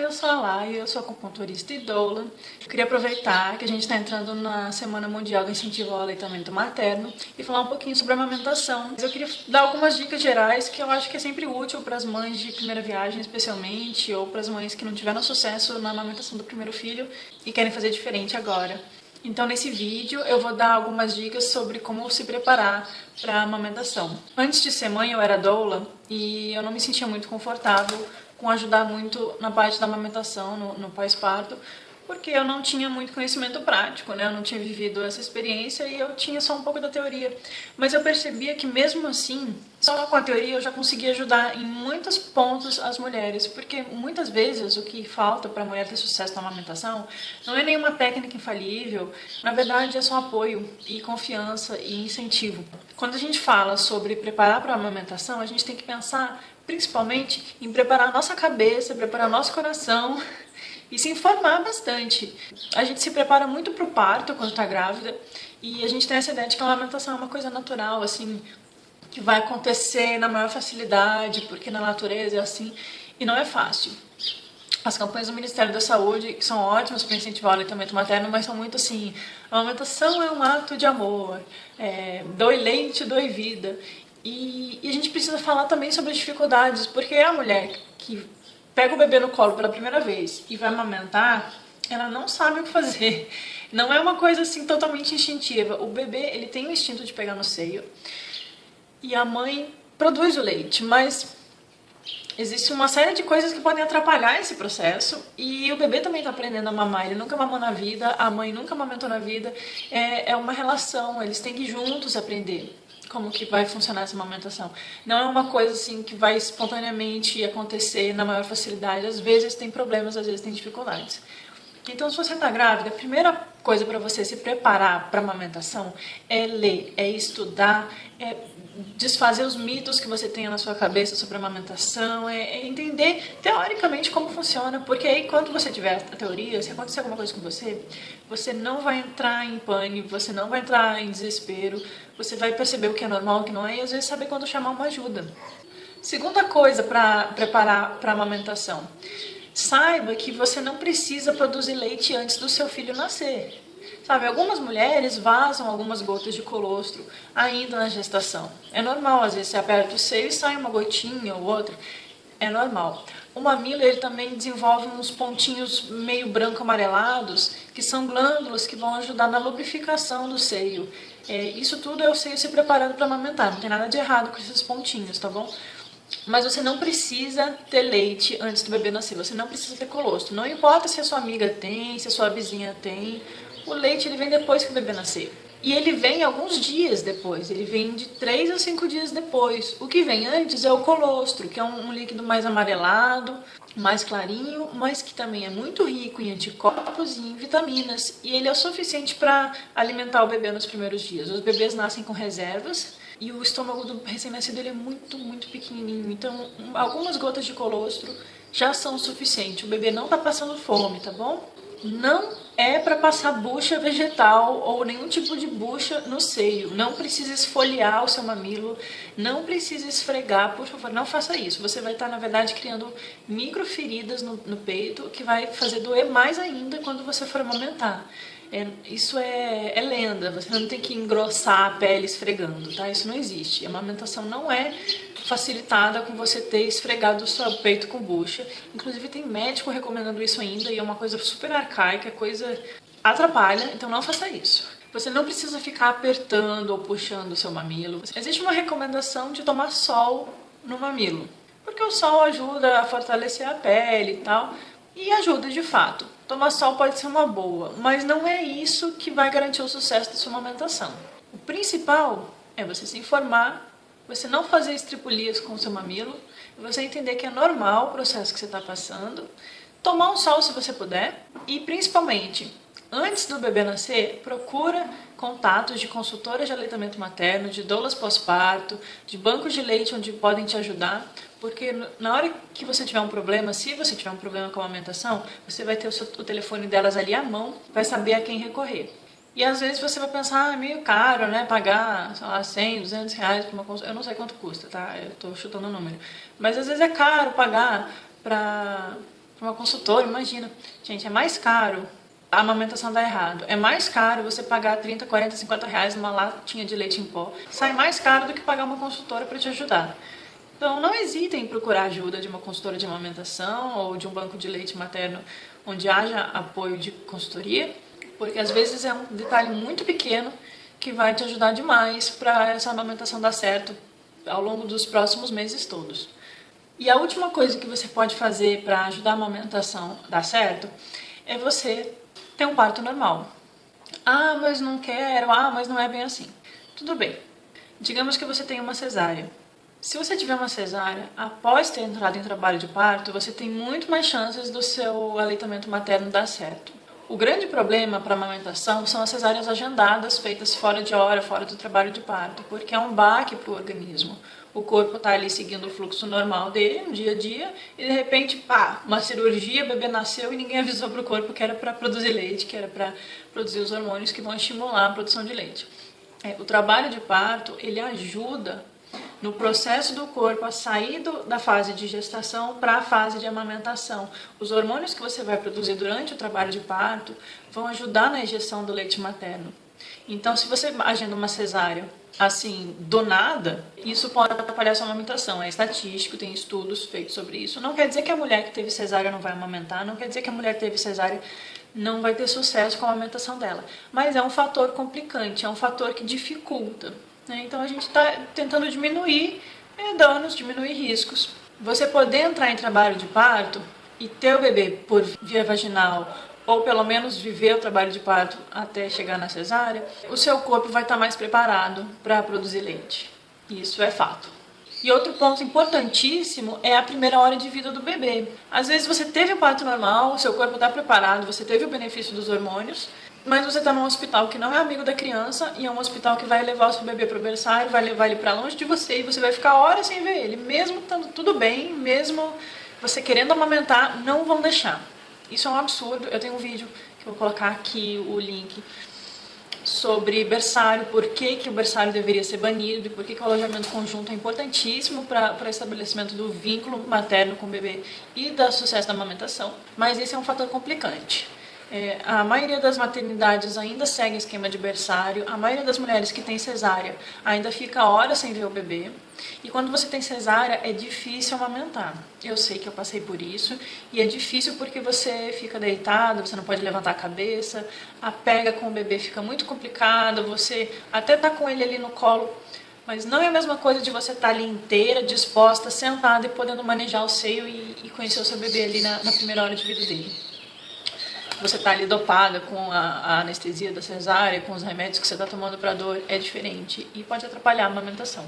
eu sou a Laia, eu sou acupunturista e doula. Eu queria aproveitar que a gente está entrando na Semana Mundial do Incentivo ao Aleitamento Materno e falar um pouquinho sobre a amamentação. Eu queria dar algumas dicas gerais que eu acho que é sempre útil para as mães de primeira viagem, especialmente, ou para as mães que não tiveram sucesso na amamentação do primeiro filho e querem fazer diferente agora. Então, nesse vídeo, eu vou dar algumas dicas sobre como se preparar para a amamentação. Antes de ser mãe, eu era doula e eu não me sentia muito confortável com ajudar muito na parte da amamentação, no pós-parto, porque eu não tinha muito conhecimento prático, né? Eu não tinha vivido essa experiência e eu tinha só um pouco da teoria. Mas eu percebia que mesmo assim, só com a teoria eu já conseguia ajudar em muitos pontos as mulheres, porque muitas vezes o que falta para a mulher ter sucesso na amamentação não é nenhuma técnica infalível, na verdade é só apoio e confiança e incentivo. Quando a gente fala sobre preparar para a amamentação, a gente tem que pensar principalmente em preparar a nossa cabeça, preparar o nosso coração e se informar bastante. A gente se prepara muito para o parto quando está grávida e a gente tem essa ideia de que a amamentação é uma coisa natural, assim, que vai acontecer na maior facilidade, porque na natureza é assim, e não é fácil. As campanhas do Ministério da Saúde, que são ótimas para incentivar o aleitamento materno, mas são muito assim, a amamentação é um ato de amor, doe leite, doe vida. E a gente precisa falar também sobre as dificuldades, porque a mulher que pega o bebê no colo pela primeira vez e vai amamentar, ela não sabe o que fazer. Não é uma coisa assim totalmente instintiva. O bebê, ele tem o instinto de pegar no seio e a mãe produz o leite, mas existe uma série de coisas que podem atrapalhar esse processo e o bebê também está aprendendo a mamar, ele nunca mamou na vida, a mãe nunca amamentou na vida, é uma relação, eles têm que juntos aprender como que vai funcionar essa amamentação. Não é uma coisa assim que vai espontaneamente acontecer na maior facilidade, às vezes tem problemas, às vezes tem dificuldades. Então, se você está grávida, a primeira coisa para você se preparar para a amamentação é ler, é estudar, é desfazer os mitos que você tenha na sua cabeça sobre a amamentação, é entender teoricamente como funciona, porque aí quando você tiver a teoria, se acontecer alguma coisa com você, você não vai entrar em pânico, você não vai entrar em desespero, você vai perceber o que é normal, o que não é, e às vezes saber quando chamar uma ajuda. Segunda coisa para preparar para a amamentação. Saiba que você não precisa produzir leite antes do seu filho nascer. Sabe, algumas mulheres vazam algumas gotas de colostro ainda na gestação. É normal, às vezes você aperta o seio e sai uma gotinha ou outra. É normal. O mamilo, ele também desenvolve uns pontinhos meio branco-amarelados, que são glândulas que vão ajudar na lubrificação do seio. Isso tudo é o seio se preparando para amamentar, não tem nada de errado com esses pontinhos, tá bom? Mas você não precisa ter leite antes do bebê nascer, você não precisa ter colostro. Não importa se a sua amiga tem, se a sua vizinha tem, o leite ele vem depois que o bebê nascer. E ele vem alguns dias depois, ele vem de 3 a 5 dias depois. O que vem antes é o colostro, que é um líquido mais amarelado, mais clarinho, mas que também é muito rico em anticorpos e em vitaminas. E ele é o suficiente para alimentar o bebê nos primeiros dias. Os bebês nascem com reservas e o estômago do recém-nascido ele é muito, muito pequenininho. Então, algumas gotas de colostro já são o suficiente. O bebê não está passando fome, tá bom? Não é para passar bucha vegetal ou nenhum tipo de bucha no seio. Não precisa esfoliar o seu mamilo, não precisa esfregar, por favor, não faça isso. Você vai estar, na verdade, criando micro feridas no peito que vai fazer doer mais ainda quando você for amamentar. Isso é lenda, você não tem que engrossar a pele esfregando, tá? Isso não existe. A amamentação não é facilitada com você ter esfregado o seu peito com bucha. Inclusive tem médico recomendando isso ainda e é uma coisa super arcaica, coisa atrapalha, então não faça isso. Você não precisa ficar apertando ou puxando o seu mamilo. Existe uma recomendação de tomar sol no mamilo, porque o sol ajuda a fortalecer a pele e tal, e ajuda de fato. Tomar sol pode ser uma boa, mas não é isso que vai garantir o sucesso da sua amamentação. O principal é você se informar, você não fazer estripulias com o seu mamilo, você entender que é normal o processo que você está passando, tomar um sol se você puder e, principalmente, antes do bebê nascer, procura contatos de consultoras de aleitamento materno, de doulas pós-parto, de bancos de leite onde podem te ajudar, porque na hora que você tiver um problema, se você tiver um problema com a amamentação, você vai ter o telefone delas ali à mão, vai saber a quem recorrer. E às vezes você vai pensar, é meio caro, né, pagar, sei lá, 100, 200 reais por uma consulta, eu não sei quanto custa, tá, eu tô chutando o número, mas às vezes é caro pagar para uma consultora, imagina. Gente, é mais caro, a amamentação dá errado. É mais caro você pagar 30, 40, 50 reais numa latinha de leite em pó. Sai mais caro do que pagar uma consultora para te ajudar. Então, não hesitem em procurar ajuda de uma consultora de amamentação ou de um banco de leite materno onde haja apoio de consultoria, porque às vezes é um detalhe muito pequeno que vai te ajudar demais para essa amamentação dar certo ao longo dos próximos meses todos. E a última coisa que você pode fazer para ajudar a amamentação a dar certo é você ter um parto normal. Ah, mas não quero, mas não é bem assim. Tudo bem. Digamos que você tem uma cesárea. Se você tiver uma cesárea, após ter entrado em trabalho de parto, você tem muito mais chances do seu aleitamento materno dar certo. O grande problema para a amamentação são as cesáreas agendadas, feitas fora de hora, fora do trabalho de parto, porque é um baque para o organismo. O corpo está ali seguindo o fluxo normal dele, no dia a dia, e de repente, uma cirurgia, o bebê nasceu e ninguém avisou para o corpo que era para produzir leite, que era para produzir os hormônios que vão estimular a produção de leite. O trabalho de parto, ele ajuda no processo do corpo a sair da fase de gestação para a fase de amamentação. Os hormônios que você vai produzir durante o trabalho de parto vão ajudar na injeção do leite materno. Então, se você agenda uma cesárea assim, do nada, isso pode atrapalhar a sua amamentação. É estatístico, tem estudos feitos sobre isso. Não quer dizer que a mulher que teve cesárea não vai amamentar, não quer dizer que a mulher que teve cesárea não vai ter sucesso com a amamentação dela. Mas é um fator complicante, é um fator que dificulta. Então a gente está tentando diminuir danos, diminuir riscos. Você poder entrar em trabalho de parto e ter o bebê por via vaginal, ou pelo menos viver o trabalho de parto até chegar na cesárea, o seu corpo vai estar mais preparado para produzir leite. Isso é fato. E outro ponto importantíssimo é a primeira hora de vida do bebê. Às vezes você teve o parto normal, o seu corpo está preparado, você teve o benefício dos hormônios, mas você está num hospital que não é amigo da criança e é um hospital que vai levar o seu bebê para o berçário, vai levar ele para longe de você e você vai ficar horas sem ver ele. Mesmo estando tudo bem, mesmo você querendo amamentar, não vão deixar. Isso é um absurdo. Eu tenho um vídeo que eu vou colocar aqui, o link, sobre berçário, por que o berçário deveria ser banido e por que o alojamento conjunto é importantíssimo para o estabelecimento do vínculo materno com o bebê e do sucesso da amamentação. Mas esse é um fator complicante. A maioria das maternidades ainda segue esquema de berçário, a maioria das mulheres que tem cesárea ainda fica horas sem ver o bebê, e quando você tem cesárea é difícil amamentar. Eu sei que eu passei por isso, e é difícil porque você fica deitado, você não pode levantar a cabeça, a pega com o bebê fica muito complicada, você até tá com ele ali no colo, mas não é a mesma coisa de você estar ali inteira, disposta, sentada e podendo manejar o seio e conhecer o seu bebê ali na primeira hora de vida dele. Você está ali dopada com a anestesia da cesárea, com os remédios que você está tomando para dor, é diferente e pode atrapalhar a amamentação.